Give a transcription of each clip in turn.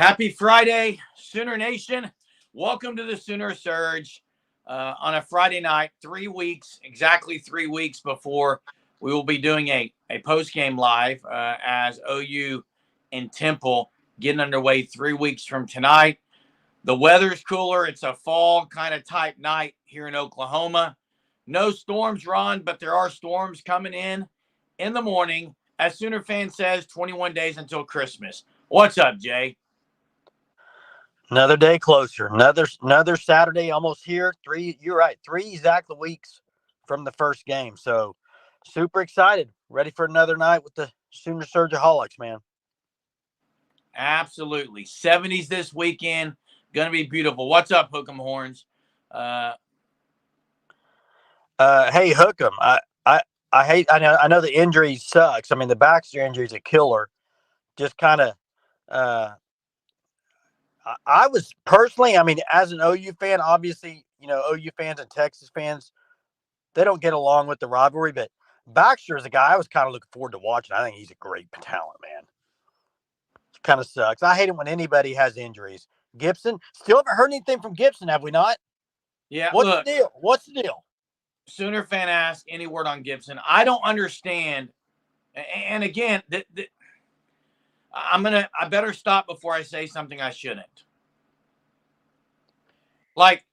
Happy Friday, Sooner Nation. Welcome to the Sooner Surge on a Friday night, exactly 3 weeks before we will be doing a post-game live as OU and Temple getting underway 3 weeks from tonight. The weather's cooler. It's a fall kind of type night here in Oklahoma. No storms, Ron, but there are storms coming in the morning. As Sooner fan says, 21 days until Christmas. What's up, Jay? Another day closer. Another Saturday almost here. You're right. 3 exact weeks from the first game. So super excited. Ready for another night with the Sooner Surgeaholics, man. Absolutely. 70s this weekend. Gonna be beautiful. What's up, Hook'em Horns? Hey, Hook'em. I know the injury sucks. I mean, the Baxter injury is a killer. Just kind of I was personally, as an OU fan, obviously, OU fans and Texas fans, they don't get along with the rivalry, but Baxter is a guy I was kind of looking forward to watching. I think he's a great talent, man. It kind of sucks. I hate it when anybody has injuries. Gibson, still haven't heard anything from Gibson, have we not? Yeah, What's the deal? Sooner fan asked any word on Gibson. I don't understand. And again, I better stop before I say something I shouldn't. Like,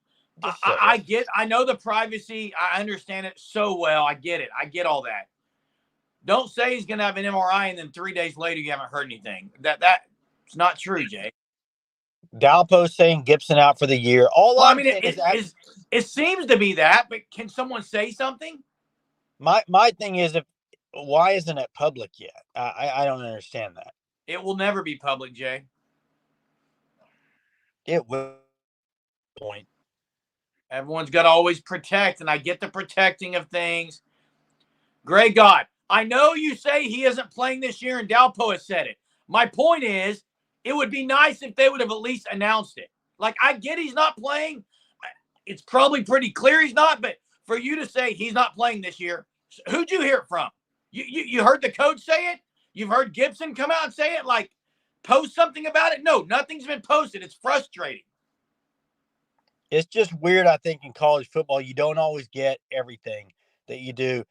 I know the privacy. I understand it so well. I get it. I get all that. Don't say he's going to have an MRI and then 3 days later you haven't heard anything. That's not true, Jay. Dalpo saying Gibson out for the year. It seems to be that, but can someone say something? My thing is, why isn't it public yet? I don't understand that. It will never be public, Jay. It will. Point. Everyone's got to always protect, and I get the protecting of things. Great God. I know you say he isn't playing this year, and Dalpo has said it. My point is, it would be nice if they would have at least announced it. Like, I get he's not playing. It's probably pretty clear he's not, but for you to say he's not playing this year, who'd you hear it from? You heard the coach say it? You've heard Gibson come out and say it? Like, post something about it? No, nothing's been posted. It's frustrating. It's just weird, I think, in college football, you don't always get everything that you do.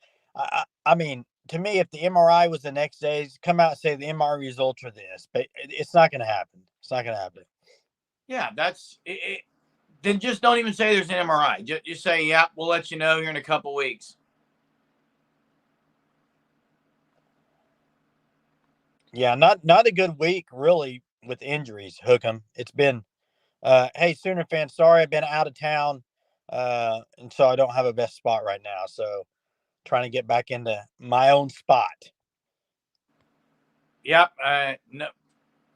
I mean, to me, if the MRI was the next day, come out and say the MRI results are this, but it's not going to happen. It's not going to happen. Yeah, that's it. Then just don't even say there's an MRI. Just say, yeah, we'll let you know here in a couple weeks. Yeah, not a good week, really, with injuries, Hook'em. It's been, hey, Sooner fans, sorry I've been out of town, and so I don't have a best spot right now. So trying to get back into my own spot. Yep. No.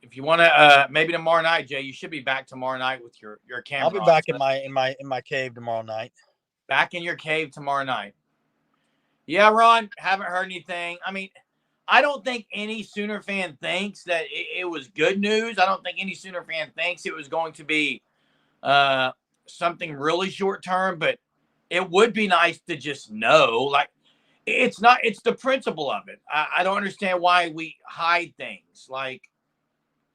If you want to, maybe tomorrow night, Jay, you should be back tomorrow night with your camera. I'll be back in my cave tomorrow night. Back in your cave tomorrow night. Yeah, Ron, haven't heard anything. I mean, I don't think any Sooner fan thinks that it was good news. I don't think any Sooner fan thinks it was going to be something really short term, but it would be nice to just know. Like, it's the principle of it. I don't understand why we hide things. Like,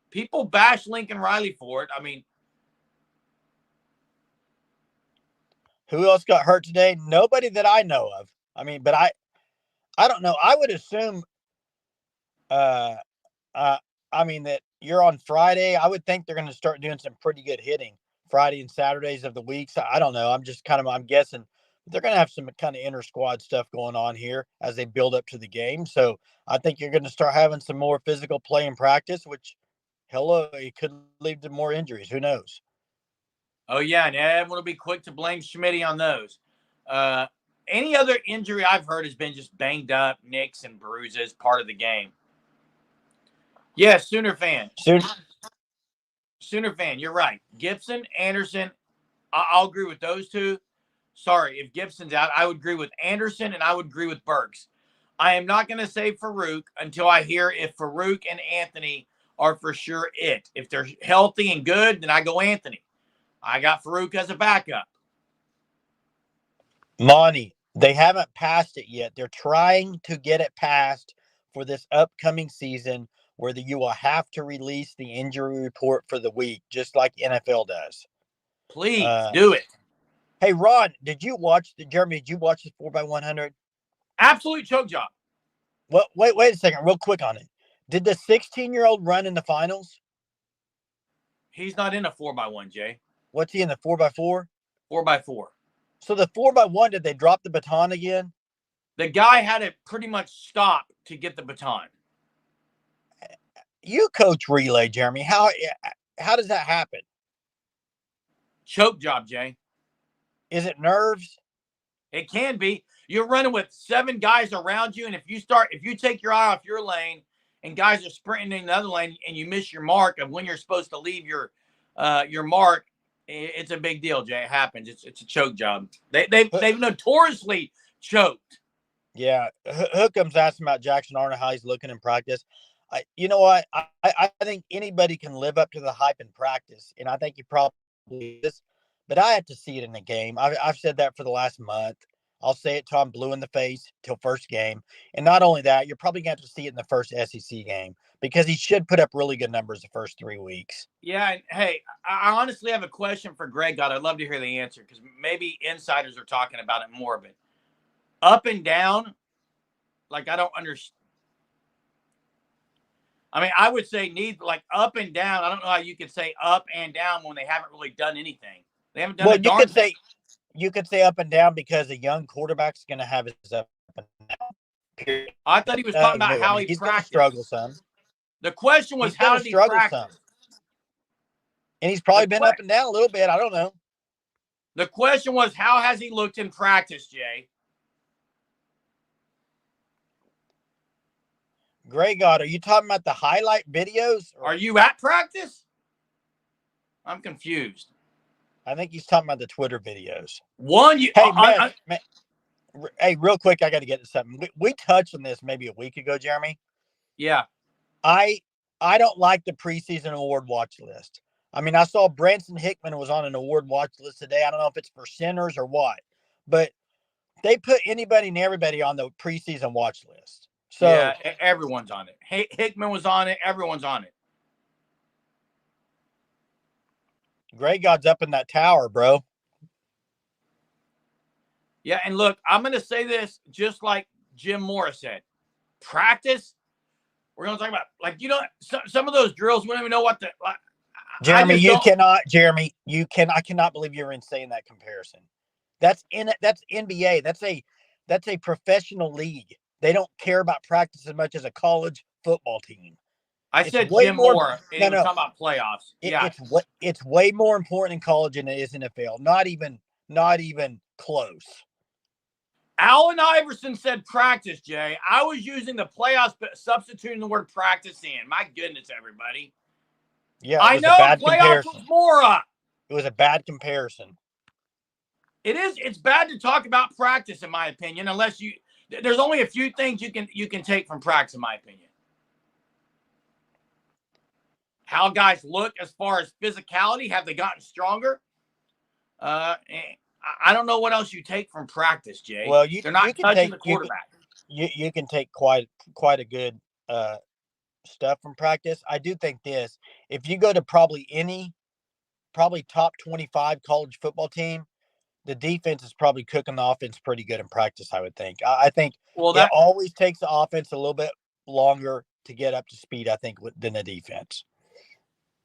people bash Lincoln Riley for it. I mean, who else got hurt today? Nobody that I know of. I mean, but I don't know. I would assume, that you're on Friday. I would think they're going to start doing some pretty good hitting Friday and Saturdays of the week. So I don't know. I'm guessing they're going to have some kind of inter squad stuff going on here as they build up to the game. So I think you're going to start having some more physical play in practice, which, it could lead to more injuries. Who knows? Oh, yeah, and everyone will be quick to blame Schmitty on those. Any other injury I've heard has been just banged up, nicks, and bruises, part of the game. Yeah, Sooner fan. Sooner fan, you're right. Gibson, Anderson, I'll agree with those two. Sorry, if Gibson's out, I would agree with Anderson, and I would agree with Burks. I am not going to say Farouk until I hear if Farouk and Anthony are for sure it. If they're healthy and good, then I go Anthony. I got Farouk as a backup. Monty, they haven't passed it yet. They're trying to get it passed for this upcoming season. where you will have to release the injury report for the week, just like NFL does. Please do it. Hey, Ron, Jeremy, did you watch the 4x100? Absolute choke job. Well, wait a second, real quick on it. Did the 16-year-old run in the finals? He's not in a 4x1, Jay. What's he in, the 4x4? 4x4. So the 4x1, did they drop the baton again? The guy had to pretty much stop to get the baton. You coach relay, Jeremy. How does that happen? Choke job, Jay. Is it nerves? It can be. You're running with 7 guys around you, and if you take your eye off your lane and guys are sprinting in the other lane and you miss your mark of when you're supposed to leave your mark, it's a big deal, Jay. It happens. It's a choke job. They've notoriously choked. Yeah, Hookham's asking about Jackson Arnold, how he's looking in practice. You know what? I think anybody can live up to the hype in practice, and I think he probably is. But I have to see it in the game. I've said that for the last month. I'll say it till I'm blue in the face till first game. And not only that, you're probably going to have to see it in the first SEC game because he should put up really good numbers the first 3 weeks. Yeah, and hey, I honestly have a question for Greg. God, I'd love to hear the answer because maybe insiders are talking about it more. But up and down, like I don't understand. I mean, I would say like up and down. I don't know how you could say up and down when they haven't really done anything. They haven't done a darn thing. You could say up and down because a young quarterback's going to have his up and down. Period. I thought he was talking about how he's going to struggle some. The question was, how did he practice? Some. And he's probably been up and down a little bit. I don't know. The question was, how has he looked in practice, Jay? Gray God, are you talking about the highlight videos? Are you at practice? I'm confused. I think he's talking about the Twitter videos. Hey, real quick, I got to get to something. We touched on this maybe a week ago, Jeremy. Yeah. I don't like the preseason award watch list. I mean, I saw Branson Hickman was on an award watch list today. I don't know if it's for centers or what, but they put anybody and everybody on the preseason watch list. So yeah, everyone's on it. Hickman was on it. Everyone's on it. Gray God's up in that tower, bro. Yeah, and look, I'm going to say this just like Jim Morris said. Practice, we're going to talk about, like, you know, some of those drills, we don't even know what the... Like, Jeremy, I cannot believe you're in saying that comparison. That's NBA. That's a professional league. They don't care about practice as much as a college football team. I said Jim Moore. He was talking about playoffs. It's way more important in college than it is NFL. Not even close. Allen Iverson said practice, Jay. I was using the playoffs, but substituting the word practice in. My goodness, everybody. Yeah, I know playoffs was more up. It was a bad comparison. It is. It's bad to talk about practice, in my opinion, unless you. There's only a few things you can take from practice, in my opinion. How guys look as far as physicality, have they gotten stronger? I don't know what else you take from practice, Jay. Well, they're not touching the quarterback. You can take quite a good stuff from practice. I do think this: if you go to probably top 25 college football team, the defense is probably cooking the offense pretty good in practice, I would think. I think it always takes the offense a little bit longer to get up to speed, I think, than the defense.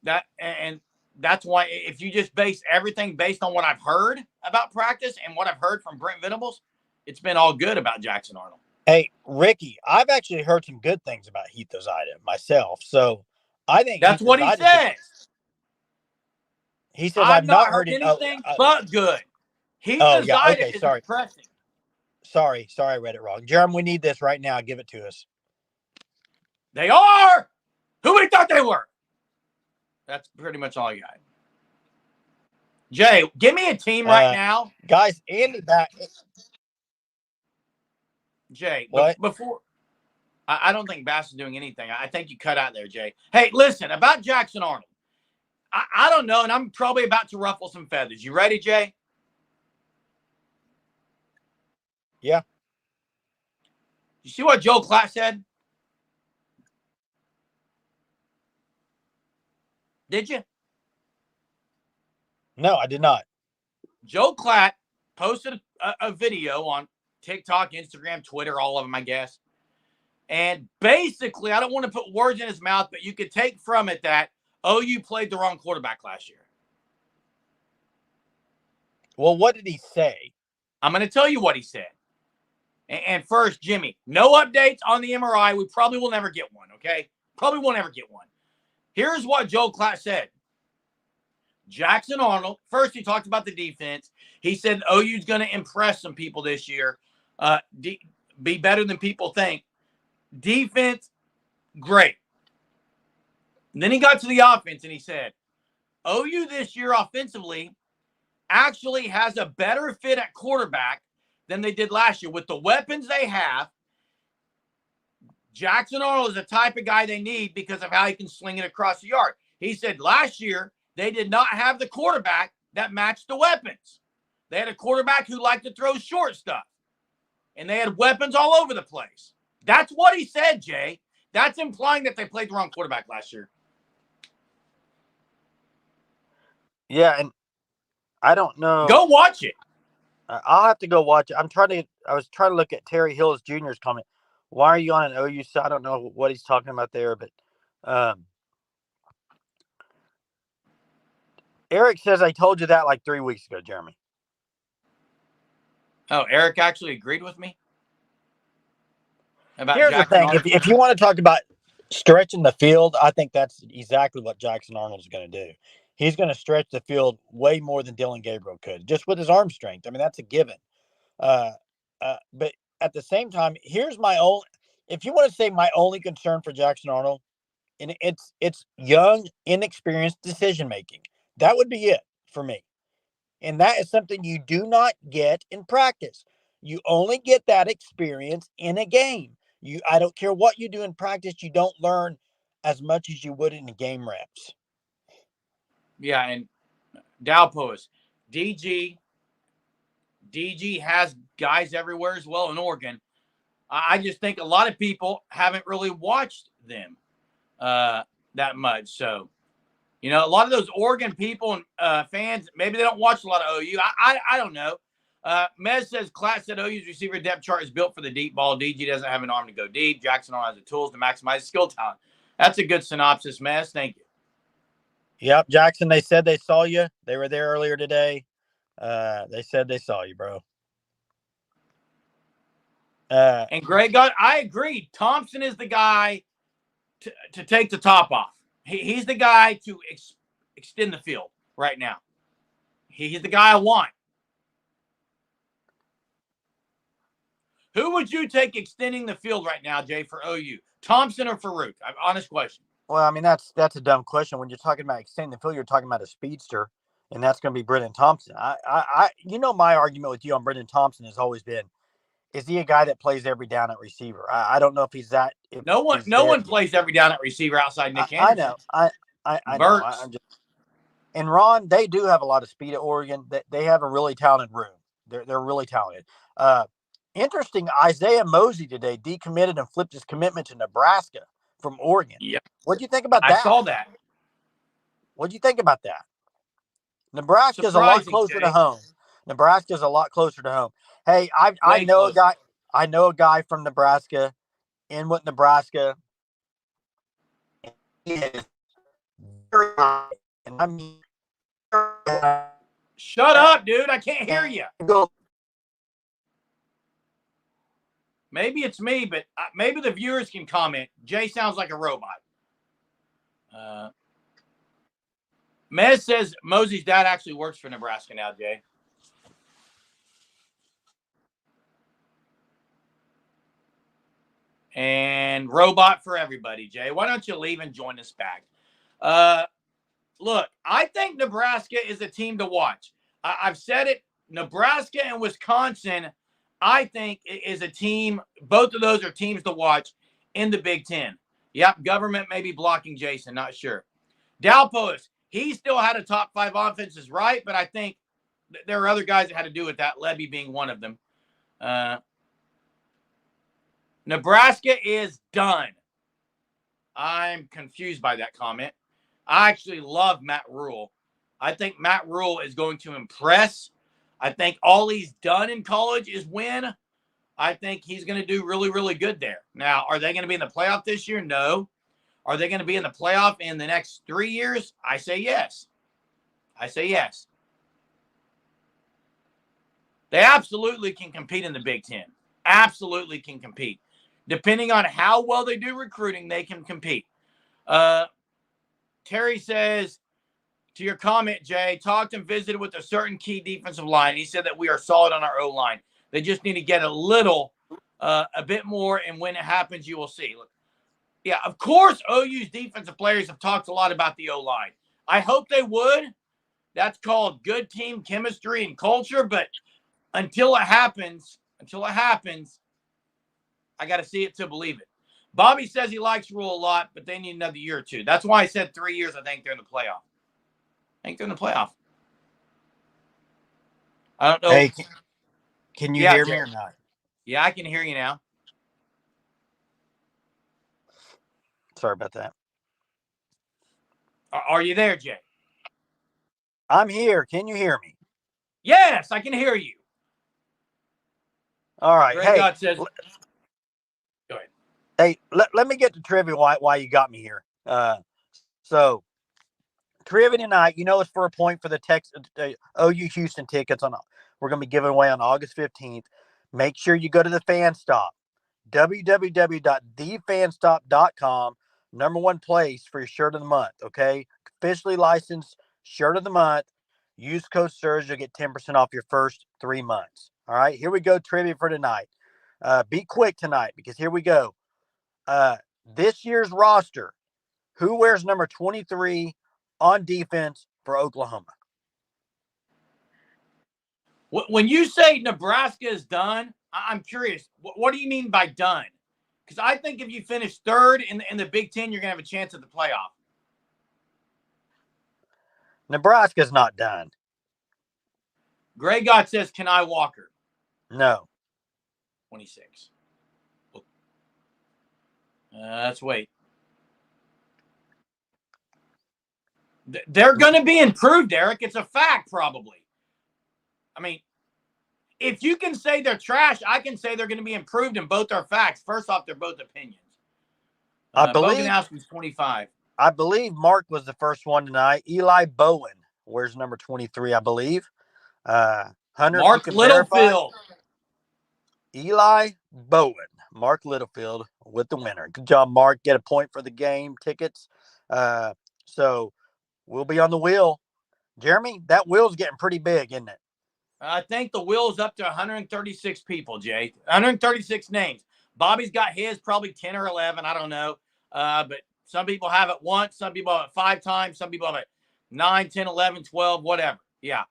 That's why if you just base everything based on what I've heard about practice and what I've heard from Brent Venables, it's been all good about Jackson Arnold. Hey, Ricky, I've actually heard some good things about Heath Ozida myself. So I think that's what he says. He says, I've not heard anything but good. Heath Ozida is impressive. Sorry, I read it wrong. Jeremy, we need this right now. Give it to us. They are who we thought they were. That's pretty much all I got. Jay, give me a team right now. Guys, Andy back. Jay, before I don't think Bass is doing anything. I think you cut out there, Jay. Hey, listen, about Jackson Arnold. I don't know, and I'm probably about to ruffle some feathers. You ready, Jay? Yeah. You see what Joe Klatt said? Did you? No, I did not. Joe Klatt posted a video on TikTok, Instagram, Twitter, all of them, I guess. And basically, I don't want to put words in his mouth, but you could take from it that OU played the wrong quarterback last year. Well, what did he say? I'm going to tell you what he said. And first, Jimmy, no updates on the MRI. We probably will never get one, okay? Probably won't ever get one. Here's what Joe Klatt said. Jackson Arnold, first he talked about the defense. He said OU's going to impress some people this year, be better than people think. Defense, great. And then he got to the offense and he said, OU this year offensively actually has a better fit at quarterback than they did last year. With the weapons they have, Jackson Arnold is the type of guy they need because of how he can sling it across the yard. He said last year they did not have the quarterback that matched the weapons. They had a quarterback who liked to throw short stuff, and they had weapons all over the place. That's what he said, Jay. That's implying that they played the wrong quarterback last year. Yeah, and I don't know. Go watch it. I'll have to go watch it. I was trying to look at Terry Hills Jr.'s comment. Why are you on an OU side? I don't know what he's talking about there, but Eric says I told you that like 3 weeks ago, Jeremy. Oh, Eric actually agreed with me about Here's Jackson the thing. Arnold. If you want to talk about stretching the field, I think that's exactly what Jackson Arnold is going to do. He's going to stretch the field way more than Dylan Gabriel could, just with his arm strength. I mean, that's a given. But at the same time, here's my own. If you want to say my only concern for Jackson Arnold, and it's young, inexperienced decision making. That would be it for me. And that is something you do not get in practice. You only get that experience in a game. I don't care what you do in practice, you don't learn as much as you would in the game reps. Yeah, and Dalpos, DG has guys everywhere as well in Oregon. I just think a lot of people haven't really watched them that much. So, you know, a lot of those Oregon people and fans, maybe they don't watch a lot of OU. I don't know. Mez says, Klatt said OU's receiver depth chart is built for the deep ball. DG doesn't have an arm to go deep. Jackson has the tools to maximize skill talent. That's a good synopsis, Mez. Thank you. Yep, Jackson, they said they saw you. They were there earlier today. They said they saw you, bro. And Greg, I agree. Thompson is the guy to take the top off. He's the guy to extend the field right now. He's the guy I want. Who would you take extending the field right now, Jay, for OU? Thompson or Farouk? Honest question. Well, I mean, that's a dumb question. When you're talking about extending the field, you're talking about a speedster, and that's going to be Brendan Thompson. My argument with you on Brendan Thompson has always been, is he a guy that plays every down at receiver? I don't know if he's that. No one plays every down at receiver outside Nick Anderson. I know. And Ron, they do have a lot of speed at Oregon. They have a really talented room. They're really talented. Interesting, Isaiah Mosey today decommitted and flipped his commitment to Nebraska from Oregon. Yep. What'd you think about that? I saw that. What'd you think about that? Nebraska's a lot closer to home. Nebraska's a lot closer to home. Hey, I know a guy. I know a guy from Nebraska, Inwood, Nebraska. He is very high, and I mean, shut up, dude! I can't hear you. Maybe it's me, but maybe the viewers can comment. Jay sounds like a robot. Mez says Mosey's dad actually works for Nebraska now, Jay. And robot for everybody, Jay. Why don't you leave and join us back? Look, I think Nebraska is a team to watch. I've said it. Nebraska and Wisconsin, I think, is a team. Both of those are teams to watch in the Big Ten. Yep, government may be blocking Jason. Not sure. Dalpos, he still had a top 5 offenses, right? But I think there are other guys that had to do with that, Levy being one of them. Nebraska is done. I'm confused by that comment. I actually love Matt Rule. I think Matt Rule is going to impress. I think all he's done in college is win. I think he's going to do really, really good there. Now, are they going to be in the playoff this year? No. Are they going to be in the playoff in the next 3 years? I say yes. I say yes. They absolutely can compete in the Big Ten. Absolutely can compete. Depending on how well they do recruiting, they can compete. Terry says, to your comment, Jay, talked and visited with a certain key defensive line. He said that we are solid on our O-line. They just need to get a bit more, and when it happens, you will see. Look, yeah, of course, OU's defensive players have talked a lot about the O-line. I hope they would. That's called good team chemistry and culture, but until it happens, I got to see it to believe it. Bobby says he likes Rule a lot, but they need another year or two. That's why I said 3 years. I think they're in the playoff. I don't know. Hey, can you hear me or not? Yeah, I can hear you now. Sorry about that. Are you there, Jay? I'm here. Can you hear me? Yes, I can hear you. All right. Greg God says, go ahead. Hey, let me get to trivia why you got me here. So trivia tonight, it's for a point for the OU Houston tickets we're going to be giving away on August 15th. Make sure you go to the Fan Stop, www.thefanstop.com, #1 place for your shirt of the month. Okay, officially licensed shirt of the month. Use code SURGE, you'll get 10% off your first 3 months. All right, here we go. Trivia for tonight. Be quick tonight because here we go. This year's roster, who wears number 23 on defense for Oklahoma? When you say Nebraska is done, I'm curious. What do you mean by done? Because I think if you finish third in the Big Ten, you're going to have a chance at the playoff. Nebraska's not done. Greg God says, Kenai Walker. No. 26. Let's wait. They're going to be improved, Eric. It's a fact, probably. I mean, if you can say they're trash, I can say they're going to be improved, and both are facts. First off, they're both opinions. I believe Boganowski's 25. I believe Mark was the first one tonight. Eli Bowen wears number 23, I believe. Hunter, Mark Littlefield. Eli Bowen. Mark Littlefield with the winner. Good job, Mark. Get a point for the game tickets. So we'll be on the wheel. Jeremy, that wheel's getting pretty big, isn't it? I think the wheel's up to 136 people, Jay. 136 names. Bobby's got his probably 10 or 11. I don't know. But some people have it once. Some people have it 5 times. Some people have it 9, 10, 11, 12, whatever. Yeah.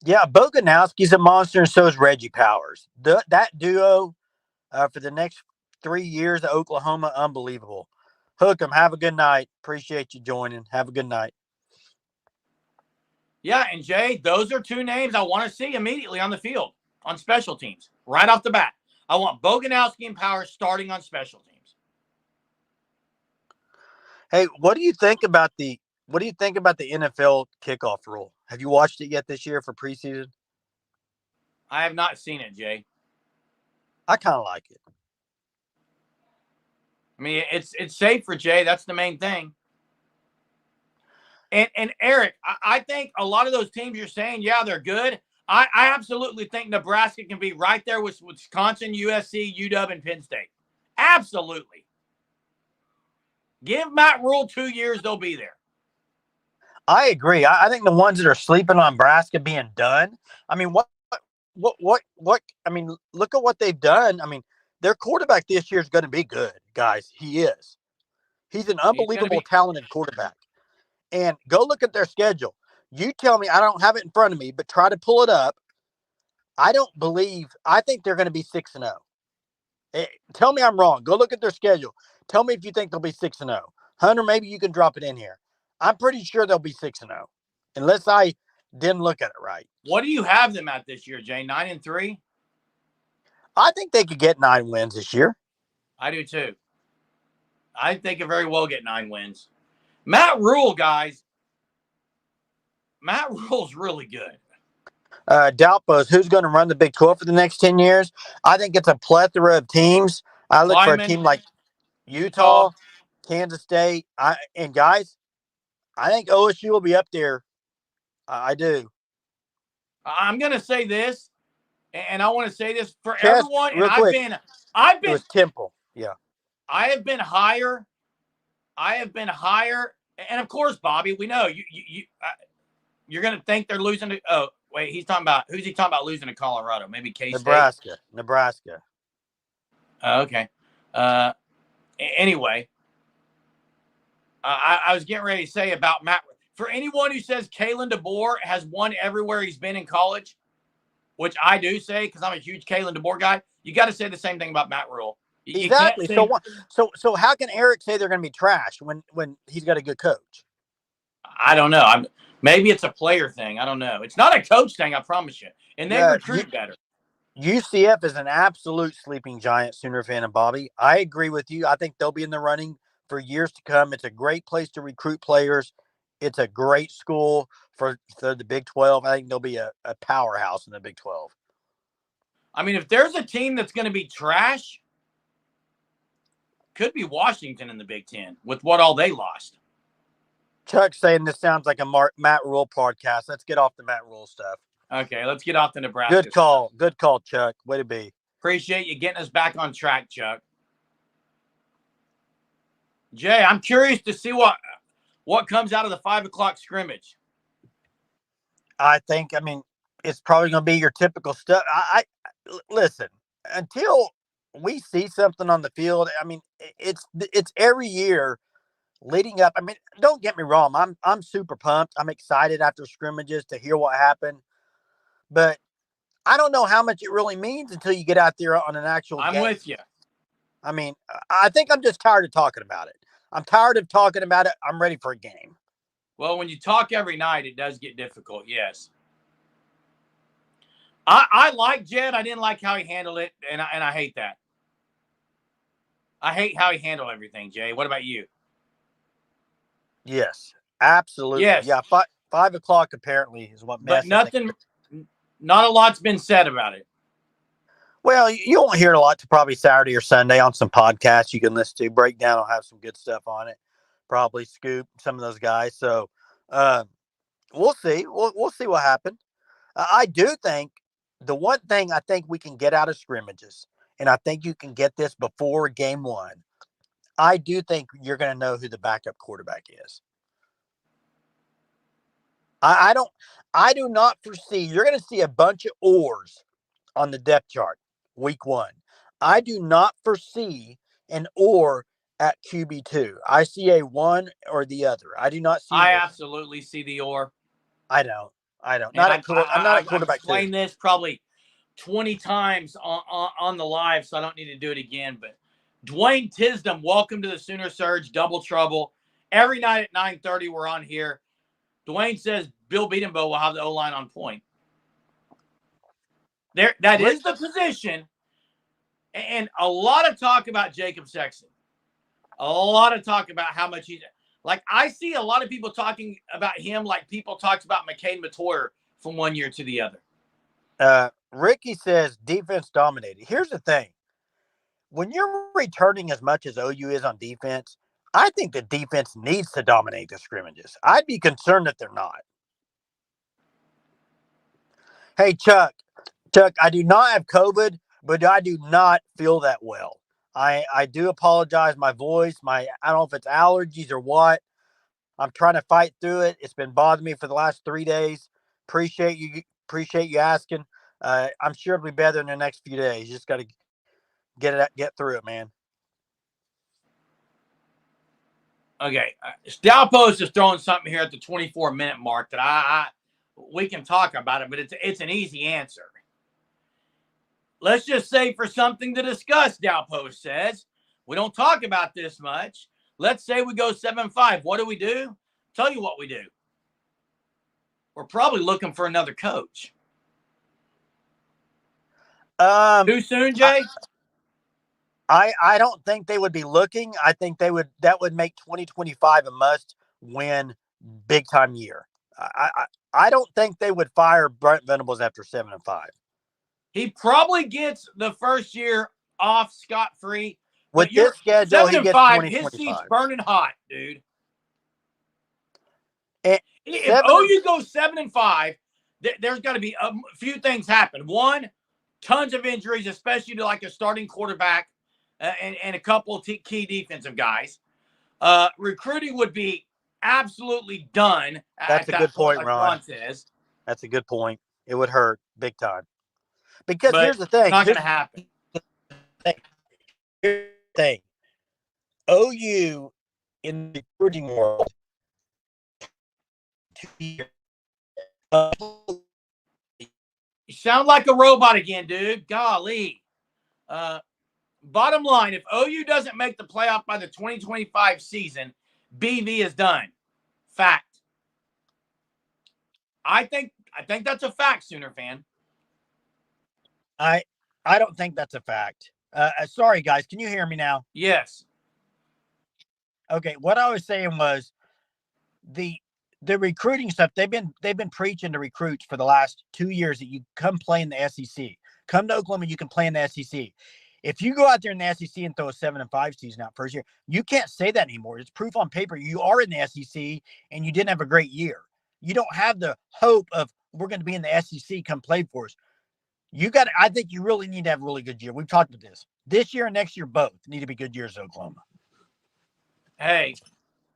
Yeah, Boganowski's a monster, and so is Reggie Powers. That duo for the next 3 years at Oklahoma, unbelievable. Hook 'em. Have a good night. Appreciate you joining. Have a good night. Yeah, and Jay, those are 2 names I want to see immediately on the field on special teams right off the bat. I want Boganowski and Powers starting on special teams. Hey, what do you think about the NFL kickoff rule? Have you watched it yet this year for preseason? I have not seen it, Jay. I kind of like it. I mean, it's safe for Jay. That's the main thing. And Eric, I think a lot of those teams you're saying, yeah, they're good. I absolutely think Nebraska can be right there with Wisconsin, USC, UW, and Penn State. Absolutely. Give Matt Rule 2 years, they'll be there. I agree. I think the ones that are sleeping on Nebraska being done. I mean, what? I mean, look at what they've done. I mean, their quarterback this year is going to be good, guys. He is. He's an unbelievable, talented quarterback. And go look at their schedule. You tell me, I don't have it in front of me, but try to pull it up. I think they're going to be 6-0. Tell me I'm wrong. Go look at their schedule. Tell me if you think they'll be 6-0. Hunter, maybe you can drop it in here. I'm pretty sure they'll be 6-0, unless I didn't look at it right. What do you have them at this year, Jay? 9-3? I think they could get 9 wins this year. I do too. I think they could very well get 9 wins. Matt Rule, guys. Matt Rule's really good. Dalpos, who's going to run the Big 12 for the next 10 years? I think it's a plethora of teams. I look for a Kleiman, team like Utah. Utah, Kansas State. And guys, I think OSU will be up there. I do. I'm going to say this, and I want to say this for Chess, everyone. And real quick. I've It been, was Temple. Yeah. I have been higher. I have been higher. And of course, Bobby, we know you're going to think they're losing to. Oh, wait, who's he talking about losing to Colorado? Maybe K-State? Nebraska. Okay. Anyway, I was getting ready to say about Matt. For anyone who says Kalen DeBoer has won everywhere he's been in college, which I do say because I'm a huge Kalen DeBoer guy, you got to say the same thing about Matt Rule. You Exactly. can't say, So how can Eric say they're going to be trash when he's got a good coach? I don't know. Maybe it's a player thing. I don't know. It's not a coach thing, I promise you. And they recruit better. UCF is an absolute sleeping giant, Sooner fan and Bobby. I agree with you. I think they'll be in the running for years to come. It's a great place to recruit players. It's a great school for the Big 12. I think they'll be a powerhouse in the Big 12. I mean, if there's a team that's going to be trash, could be Washington in the Big Ten with what all they lost. Chuck's saying this sounds like a Matt Rule podcast. Let's get off the Matt Rule stuff. Okay, let's get off the Nebraska. Good call. Stuff. Good call, Chuck. Way to be. Appreciate you getting us back on track, Chuck. Jay, I'm curious to see what comes out of the 5 o'clock scrimmage. I mean, it's probably going to be your typical stuff. I listen, until we see something on the field, I mean, it's every year leading up. I mean, don't get me wrong. I'm super pumped. I'm excited after scrimmages to hear what happened. But I don't know how much it really means until you get out there on an actual game. I'm with you. I mean, I think I'm just tired of talking about it. I'm tired of talking about it. I'm ready for a game. Well, when you talk every night, it does get difficult, yes. I like Jed. I didn't like how he handled it, and I hate that. I hate how he handled everything, Jay. What about you? Yes, absolutely. Yes. Yeah, 5 o'clock apparently is what mess. But not a lot's been said about it. Well, you won't hear it a lot to probably Saturday or Sunday on some podcasts you can listen to. Breakdown will have some good stuff on it. Probably Scoop, some of those guys. So we'll see. We'll see what happens. I do think the one thing I think we can get out of scrimmages, and I think you can get this before game one, I do think you're going to know who the backup quarterback is. I do not foresee you're going to see a bunch of oars on the depth chart week one. I do not foresee an oar at QB2. I see a one or the other. I do not see. I absolutely see the oar. I don't. I'm not at quarterback. I've explained this probably 20 times on the live, so I don't need to do it again. But Dwayne Tisdom, welcome to the Sooner Surge, Double Trouble. Every night at 9:30, we're on here. Dwayne says Bill Beatenbow will have the O-line on point. That is the position. And a lot of talk about Jacob Sexton. A lot of talk about how much he's – like, I see a lot of people talking about him like people talked about McCain Matoyer from one year to the other. Ricky says defense dominated. Here's the thing. When you're returning as much as OU is on defense, I think the defense needs to dominate the scrimmages. I'd be concerned that they're not. Hey, Chuck, I do not have COVID, but I do not feel that well. I do apologize. My voice, I don't know if it's allergies or what. I'm trying to fight through it. It's been bothering me for the last 3 days. Appreciate you asking. I'm sure it'll be better in the next few days. You just got to get through it, man. Okay, Stalpost is throwing something here at the 24-minute mark that we can talk about it, but it's an easy answer. Let's just say for something to discuss, Dalpost says. We don't talk about this much. Let's say we go 7-5. What do? Tell you what we do. We're probably looking for another coach. Too soon, Jay? I don't think they would be looking. I think that would make 2025 a must win big time year. I don't think they would fire Brent Venables after 7-5. He probably gets the first year off scot-free. With But you're this schedule, he gets 7-5. His 2025. seat's burning hot, dude. And If OU goes 7-5, there's got to be a few things happen. One, tons of injuries, especially to like a starting quarterback and a couple of key defensive guys. Recruiting would be absolutely done. That's a good point, like Ron says. That's a good point. It would hurt big time. Because But here's the thing. It's not going to happen. Here's the thing. OU in the recruiting world, You sound like a robot again, dude. Golly. Bottom line, if OU doesn't make the playoff by the 2025 season, BV is done. Fact. I think that's a fact, Sooner fan. I don't think that's a fact. Sorry, guys. Can you hear me now? Yes. Okay. What I was saying was the recruiting stuff. They've been preaching to recruits for the last 2 years that you come play in the SEC. Come to Oklahoma, you can play in the SEC. If you go out there in the SEC and throw a 7-5 season out first year, you can't say that anymore. It's proof on paper. You are in the SEC and you didn't have a great year. You don't have the hope of we're going to be in the SEC, come play for us. I think you really need to have a really good year. We've talked about this. This year and next year both need to be good years at Oklahoma. Hey,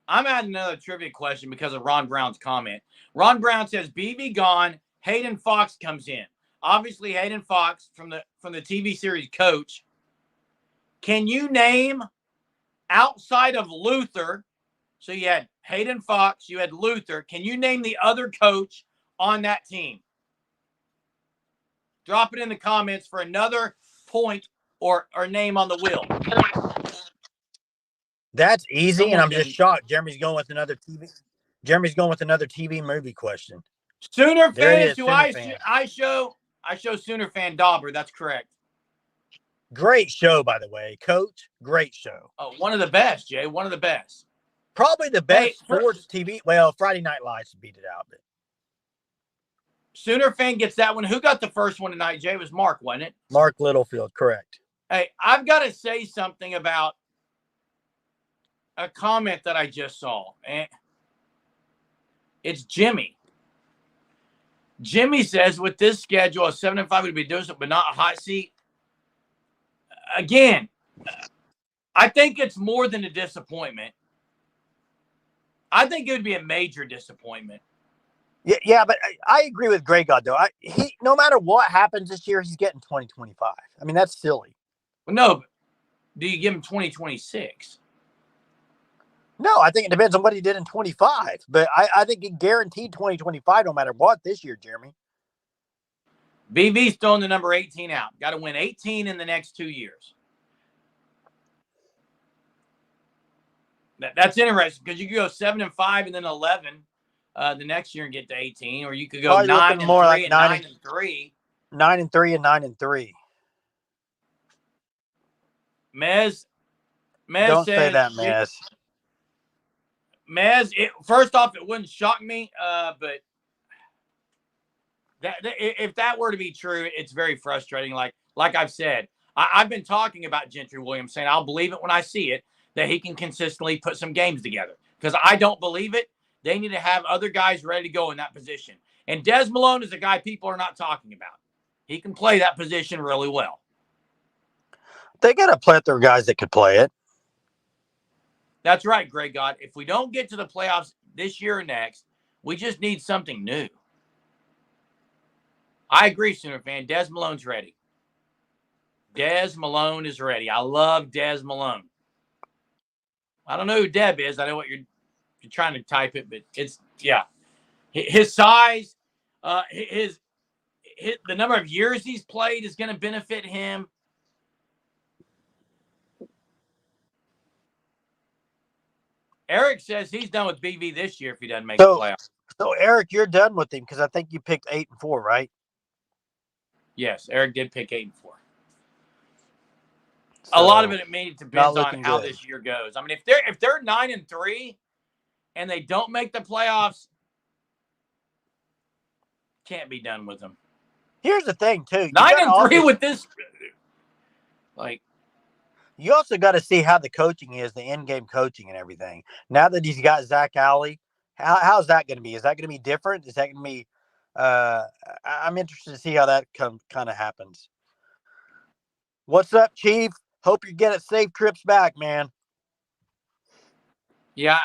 I'm adding another trivia question because of Ron Brown's comment. Ron Brown says BV gone, Hayden Fox comes in. Obviously, Hayden Fox from the TV series Coach. Can you name outside of Luther? So you had Hayden Fox, you had Luther. Can you name the other coach on that team? Drop it in the comments for another point or name on the wheel. That's easy, and I'm just shocked. Jeremy's going with another TV movie question. Sooner fan is who I show Sooner fan Dauber. That's correct. Great show, by the way, Coach. Great show. Oh, one of the best, Jay. One of the best. Probably the best sports TV. Well, Friday Night Lights beat it out, but Sooner fan gets that one. Who got the first one tonight, Jay? It was Mark, wasn't it? Mark Littlefield, correct. Hey, I've got to say something about a comment that I just saw. And it's Jimmy. Jimmy says, with this schedule, a 7-5 would be decent, but not a hot seat. Again, I think it's more than a disappointment. I think it would be a major disappointment. Yeah, but I agree with Greg God, though. He no matter what happens this year, he's getting 2025. I mean, that's silly. Well, no, but do you give him 2026? No, I think it depends on what he did in 25. But I think he guaranteed 2025 no matter what this year, Jeremy. BV's throwing the number 18 out. Got to win 18 in the next 2 years. That's interesting because you could go 7-5 and then 11 the next year and get to 18, or you could go 9-3 and 9-3. 9-3 and 9-3. Mez don't says, say that, Mez. Mez, first off, it wouldn't shock me, but if that were to be true, it's very frustrating. Like I've said, I've been talking about Gentry Williams, saying I'll believe it when I see it, that he can consistently put some games together. Because I don't believe it. They need to have other guys ready to go in that position. And Des Malone is a guy people are not talking about. He can play that position really well. They got a plethora of guys that could play it. That's right, Greg God. If we don't get to the playoffs this year or next, we just need something new. I agree, Sooner fan. Des Malone's ready. Des Malone is ready. I love Des Malone. I don't know who Deb is. I know what you're trying to type it, but it's, yeah. His size, the number of years he's played is going to benefit him. Eric says he's done with BV this year if he doesn't make the playoffs. So, Eric, you're done with him because I think you picked 8-4, right? Yes, Eric did pick 8-4. So, a lot of it depends on how this year goes. I mean, if they're 9-3 and they don't make the playoffs, can't be done with them. Here's the thing, too. 9-3 with this. Like, you also got to see how the coaching is, the in-game coaching and everything. Now that he's got Zach Alley, how's that going to be? Is that going to be different? Is that going to be? I'm interested to see how that kind of happens. What's up, Chief? Hope you get it safe trips back, man. Yeah,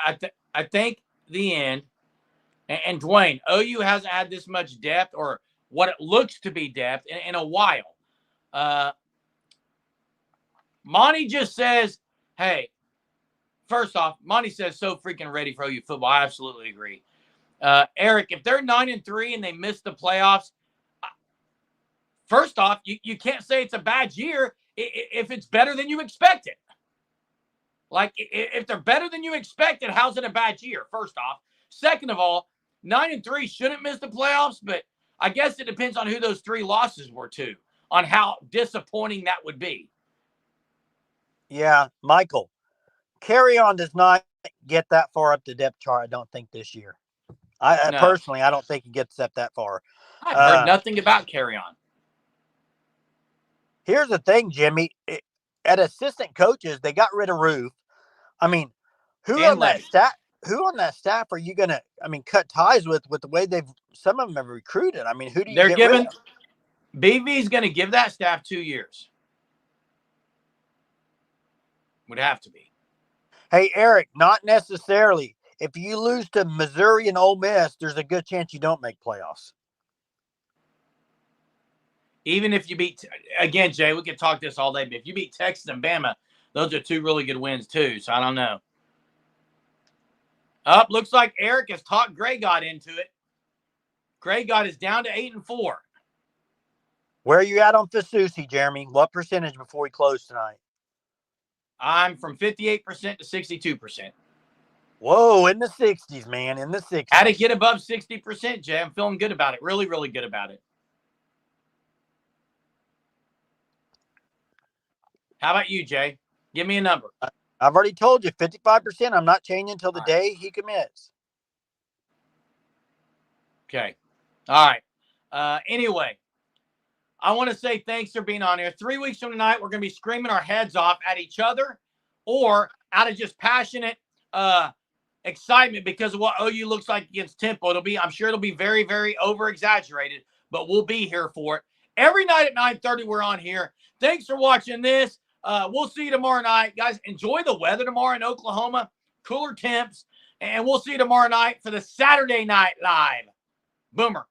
I think the end. And Dwayne, OU hasn't had this much depth or what it looks to be depth in a while. Monty just says, hey, first off, Monty says so freaking ready for OU football. I absolutely agree. Eric, if they're 9-3 and they miss the playoffs, first off, you can't say it's a bad year if it's better than you expected. Like, if they're better than you expected, how's it a bad year, first off? Second of all, 9-3 shouldn't miss the playoffs, but I guess it depends on who those 3 losses were to, on how disappointing that would be. Yeah, Michael, Carry-On does not get that far up the depth chart, I don't think, this year. Personally, I don't think he gets up that far. I've heard nothing about Carry-On. Here's the thing, Jimmy. At assistant coaches, they got rid of Roof. I mean, who on that staff are you gonna? Cut ties with the way some of them have recruited? I mean, who do you get rid of? BV's going to give that staff 2 years. Would have to be. Hey, Eric, not necessarily. If you lose to Missouri and Ole Miss, there's a good chance you don't make playoffs. Even if you beat, again, Jay, we could talk this all day, but if you beat Texas and Bama, those are 2 really good wins too. So I don't know. Looks like Eric has talked Gray God into it. Gray God is down to 8-4. Where are you at on Fasusi, Jeremy? What percentage before we close tonight? I'm from 58% to 62%. Whoa, in the 60s, man, in the 60s. Had to get above 60%, Jay. I'm feeling good about it. Really, really good about it. How about you, Jay? Give me a number. I've already told you, 55%. I'm not changing until the day he commits. Okay. All right. Anyway, I want to say thanks for being on here. 3 weeks from tonight, we're going to be screaming our heads off at each other or out of just passionate excitement because of what OU looks like against Temple. I'm sure it'll be very, very over-exaggerated, but we'll be here for it. Every night at 9:30, we're on here. Thanks for watching this. We'll see you tomorrow night. Guys, enjoy the weather tomorrow in Oklahoma. Cooler temps. And we'll see you tomorrow night for the Saturday Night Live. Boomer.